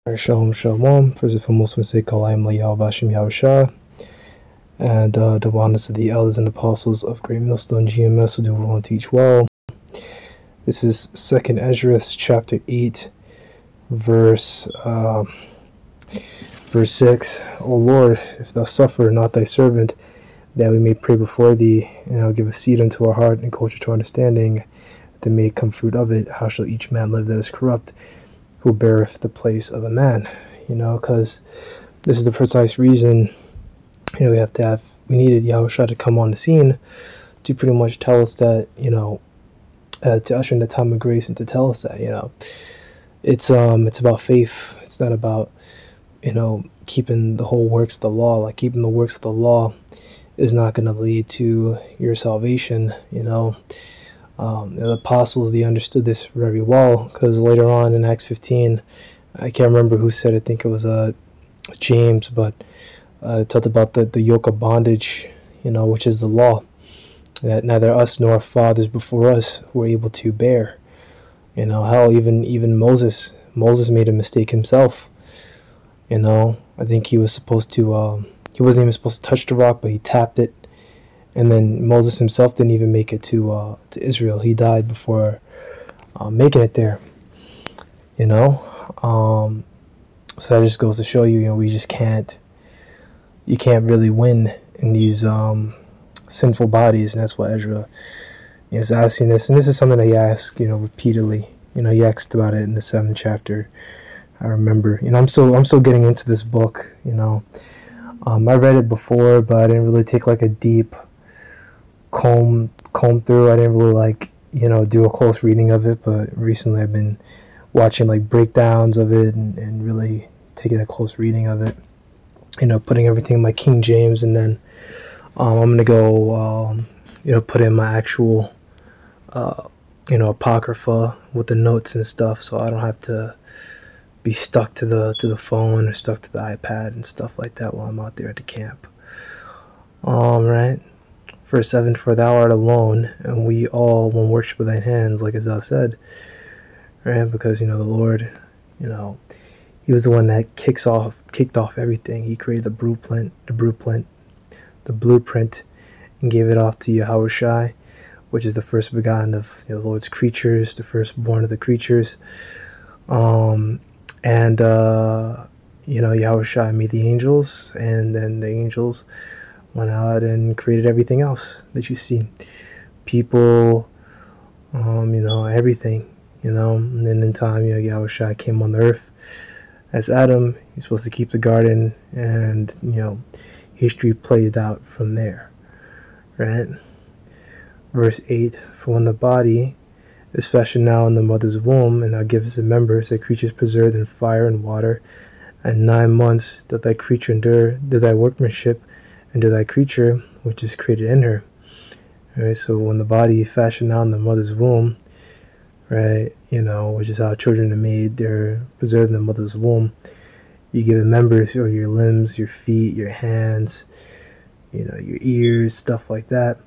Shalom, shalom. First and foremost, we say Kalayim Layal Bashim Yahusha. And the oneness of the elders and apostles of Great Millstone GMS will do everyone teach well. This is 2nd Esdras chapter 8, verse 6. O Lord, if thou suffer not thy servant, that we may pray before thee, and thou give a seed unto our heart and culture to our understanding, that may come fruit of it, how shall each man live that is corrupt, who beareth the place of a man? Because this is the precise reason, we needed Yahushua to come on the scene to pretty much tell us that, to usher in the time of grace and to tell us that, it's about faith. It's not about, keeping the whole works of the law. Like, keeping the works of the law is not going to lead to your salvation, the apostles, they understood this very well, because later on in Acts 15, I can't remember who said, I think it was James, but it talked about the yoke of bondage, which is the law, that neither us nor our fathers before us were able to bear. Hell, even Moses made a mistake himself. I think he was supposed to, he wasn't even supposed to touch the rock, but he tapped it. And then Moses himself didn't even make it to Israel. He died before making it there. So that just goes to show you, we just can't. You can't really win in these sinful bodies, and that's what Ezra is asking this. And this is something that he asked, repeatedly. He asked about it in the 7th chapter. I remember. I'm still getting into this book. I read it before, but I didn't really take like a deep comb through. I didn't really do a close reading of it, but recently I've been watching like breakdowns of it and really taking a close reading of it, putting everything in my King James, and then I'm gonna go put in my actual apocrypha with the notes and stuff, so I don't have to be stuck to the phone or stuck to the iPad and stuff like that while I'm out there at the camp. Right. Verse 7, for thou art alone, and we all one worship with thine hands, like as thou said. Right? Because, the Lord, he was the one that kicked off everything. He created the blueprint, and gave it off to Yahushua, which is the first begotten of the Lord's creatures, the firstborn of the creatures. Yahushua made the angels, and then the angels went out and created everything else that you see. People, everything, and then in time, Yahushua came on the earth as Adam. He's supposed to keep the garden, and, history played out from there, right? Verse 8, for when the body is fashioned now in the mother's womb, and thou givest the members, the creatures preserved in fire and water, and 9 months doth thy creature endure, do thy workmanship, and to thy creature which is created in her. Right, so when the body fashioned out in the mother's womb, right, which is how children are made, they're preserved in the mother's womb. You give it members, or your limbs, your feet, your hands, your ears, stuff like that.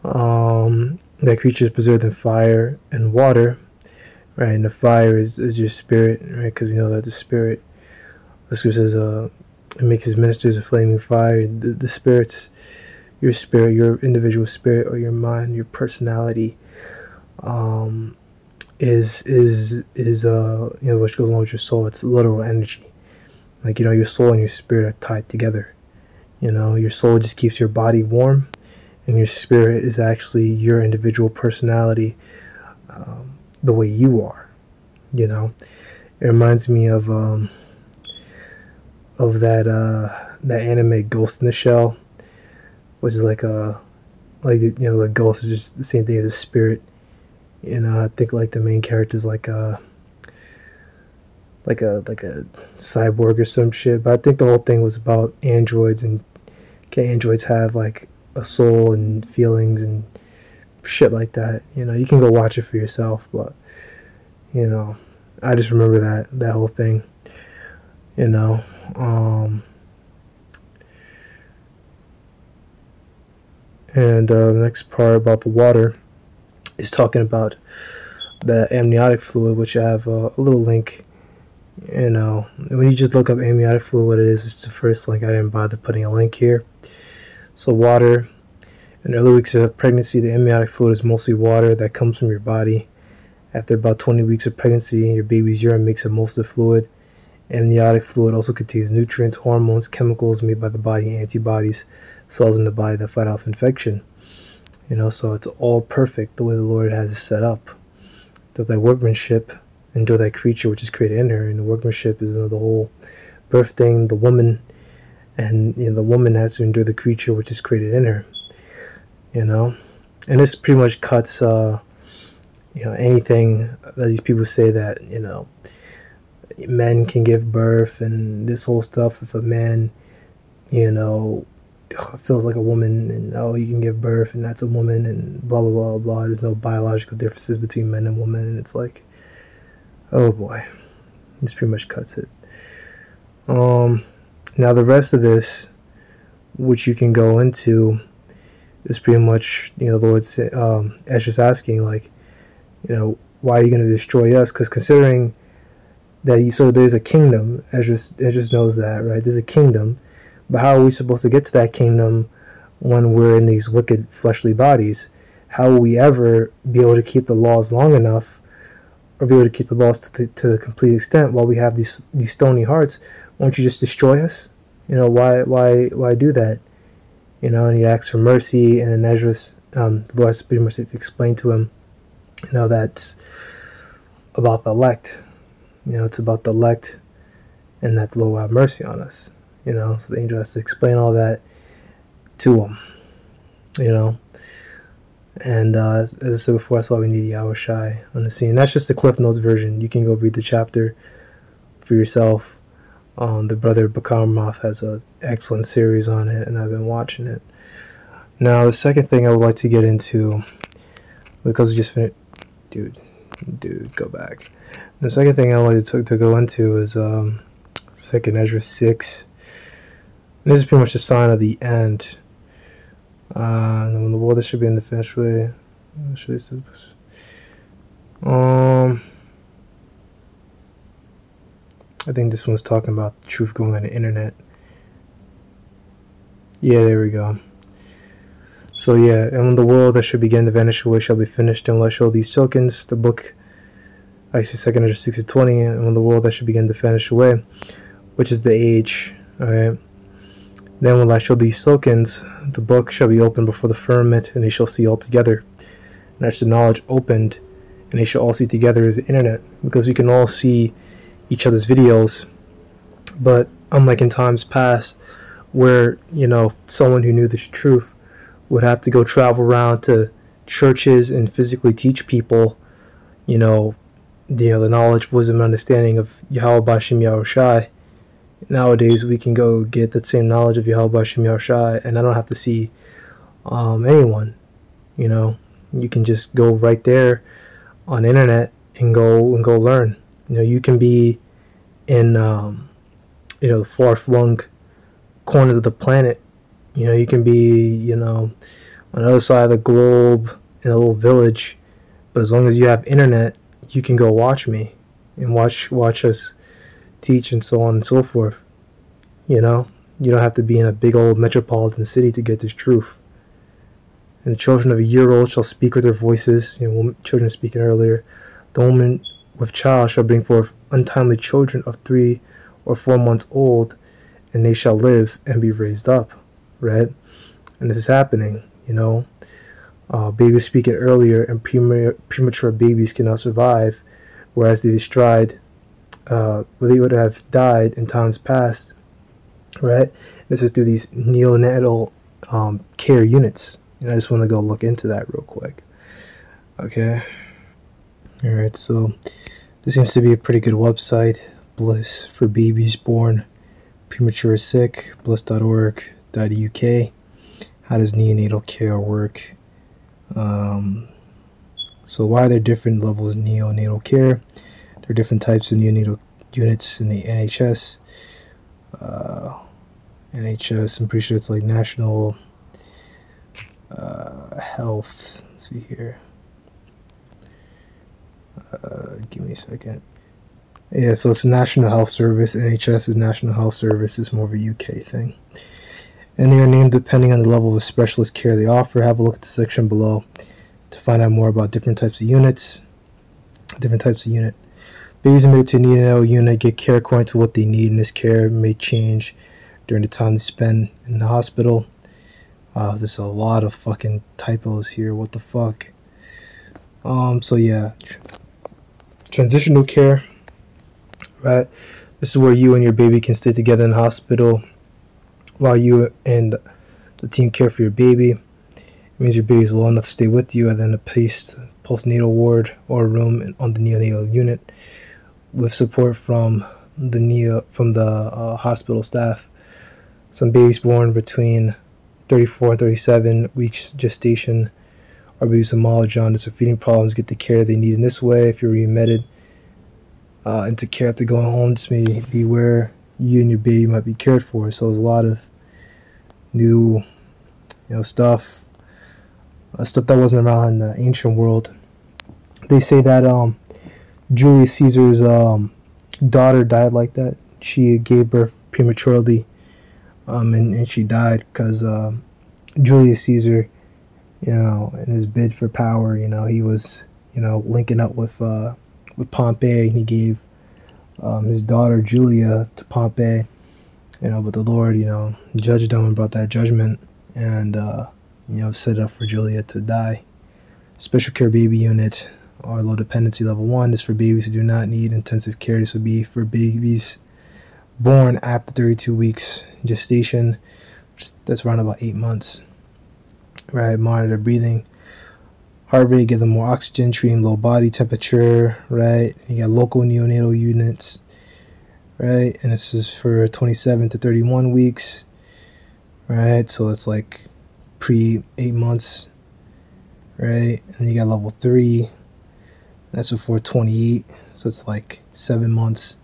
That creature is preserved in fire and water, right? And the fire is your spirit, right? Because we know that the spirit, the scripture says, it makes his ministers a flaming fire. The spirit's your spirit, your individual spirit, or your mind, your personality, is which goes along with your soul. It's literal energy. Like, your soul and your spirit are tied together. Your soul just keeps your body warm, and your spirit is actually your individual personality, the way you are. It reminds me of that anime Ghost in the Shell, which is a ghost is just the same thing as a spirit. I think like the main character is like a cyborg or some shit. But I think the whole thing was about androids, and can androids have like a soul and feelings and shit like that. You can go watch it for yourself, but I just remember that whole thing. And the next part about the water is talking about the amniotic fluid, which I have a little link You know, when you just look up amniotic fluid, what it is, it's the first link. I didn't bother putting a link here. So water. In early weeks of pregnancy, the amniotic fluid is mostly water that comes from your body. After about 20 weeks of pregnancy, your baby's urine makes up most of the fluid. Amniotic fluid also contains nutrients, hormones, chemicals made by the body, and antibodies, cells in the body that fight off infection. You know, so it's all perfect the way the Lord has it set up. So thy workmanship, endure thy creature which is created in her. And the workmanship is, you know, the whole birth thing, the woman, and, you know, the woman has to endure the creature which is created in her. You know, and this pretty much cuts, you know, anything that these people say that, you know, men can give birth and this whole stuff. If a man, you know, feels like a woman, and oh, he can give birth and that's a woman, and blah blah blah blah. There's no biological differences between men and women, and it's like, oh boy, this pretty much cuts it. Now the rest of this, which you can go into, is pretty much, you know, the Lord's Esdras asking, like, you know, why are you going to destroy us? Because considering that there's a kingdom, Esdras knows that, right? There's a kingdom, but how are we supposed to get to that kingdom when we're in these wicked fleshly bodies? How will we ever be able to keep the laws long enough, or be able to keep the laws to the complete extent while we have these stony hearts? Won't you just destroy us? You know, why do that? You know, and he asks for mercy, and in Esdras, the Lord has pretty much explained to him, you know, that's about the elect. You know, it's about the elect, and that the Lord will have mercy on us. You know, so the angel has to explain all that to him. You know, and as I said before, that's why we need Yahushai on the scene. That's just the Cliff Notes version. You can go read the chapter for yourself. The brother Bakarmoth has an excellent series on it, and I've been watching it. Now, the second thing I would like to get into, because we just finished, dude, go back. The second thing I would like to go into is 2nd Esdras 6. And this is pretty much the sign of the end. When the world that should be in the finished way. I think this one's talking about the truth going on the internet. Yeah, there we go. So yeah, and when the world that should begin to vanish away shall be finished, and will I show these tokens, the book, I see 2nd Esdras 6:20, and when the world that should begin to vanish away, which is the age, alright, then will I show these tokens, the book shall be opened before the firmament, and they shall see all together. And as the knowledge opened, and they shall all see together is the internet, because we can all see each other's videos. But unlike in times past, where, you know, someone who knew the truth would have to go travel around to churches and physically teach people, you know, the knowledge, wisdom, and understanding of Yahweh Bashim Yahushai. Nowadays, we can go get that same knowledge of Yahweh Bashim Yahushai, and I don't have to see anyone. You know, you can just go right there on the internet and go learn. You know, you can be in you know, the far-flung corners of the planet. You know, you can be, you know, on the other side of the globe in a little village, but as long as you have internet, you can go watch me and watch us teach and so on and so forth. You know, you don't have to be in a big old metropolitan city to get this truth. And the children of a year old shall speak with their voices. You know, children speaking earlier. The woman with child shall bring forth untimely children of 3 or 4 months old, and they shall live and be raised up. Right? And this is happening. You know, babies speaking earlier, and premature babies cannot survive, whereas they stride, they would have died in times past. Right? This is through these neonatal care units. And I just want to go look into that real quick. Okay. Alright, so this seems to be a pretty good website. Bliss for babies born premature sick, bliss.org.uk. How does neonatal care work? So why are there different levels of neonatal care? There are different types of neonatal units in the NHS. I'm pretty sure it's like National Health. Let's see here. Give me a second. Yeah, so it's National Health Service. NHS is National Health Service. It's more of a UK thing. And they are named depending on the level of specialist care they offer. Have a look at the section below to find out more about different types of units. Babies admitted to a neonatal unit get care according to what they need, and this care may change during the time they spend in the hospital. There's a lot of fucking typos here. What the fuck? So yeah, transitional care, right? This is where you and your baby can stay together in the hospital while you and the team care for your baby. It means your baby is well enough to stay with you and then a postnatal ward or room on the neonatal unit with support from the hospital staff. Some babies born between 34 and 37 weeks gestation or babies with mild jaundice or feeding problems get the care they need in this way. If you're readmitted into care after going home, this may be where you and your baby might be cared for. So there's a lot of new, stuff that wasn't around in the ancient world. They say that Julius Caesar's daughter died like that. She gave birth prematurely, and she died because Julius Caesar, in his bid for power, he was, linking up with Pompey, and he gave his daughter Julia to Pompey, but the Lord, judged him and brought that judgment, and set it up for Julia to die. Special care baby unit or low dependency level 1 is for babies who do not need intensive care. This would be for babies born after 32 weeks gestation. That's around about 8 months. Right, monitor breathing, heart rate, give them more oxygen, treating low body temperature. Right, and you got local neonatal units. Right, and this is for 27 to 31 weeks. Right, so that's like pre 8 months. Right, and you got level 3. That's before 28, so it's like 7 months.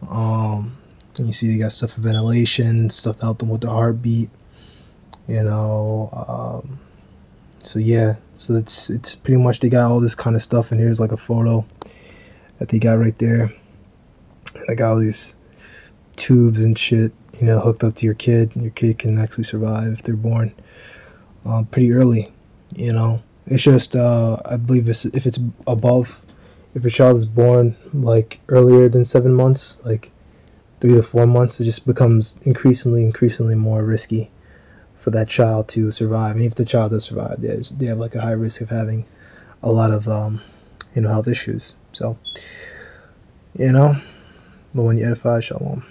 And you see they got stuff for ventilation, stuff to help them with the heartbeat. So yeah, so it's pretty much, they got all this kind of stuff, and here's like a photo that they got right there. And they got all these tubes and shit, hooked up to your kid, and your kid can actually survive if they're born pretty early. It's just I believe if your child is born like earlier than 7 months, like 3 to 4 months, it just becomes increasingly more risky for that child to survive. And if the child does survive, they have like a high risk of having a lot of health issues. So, but when you edify, shalom.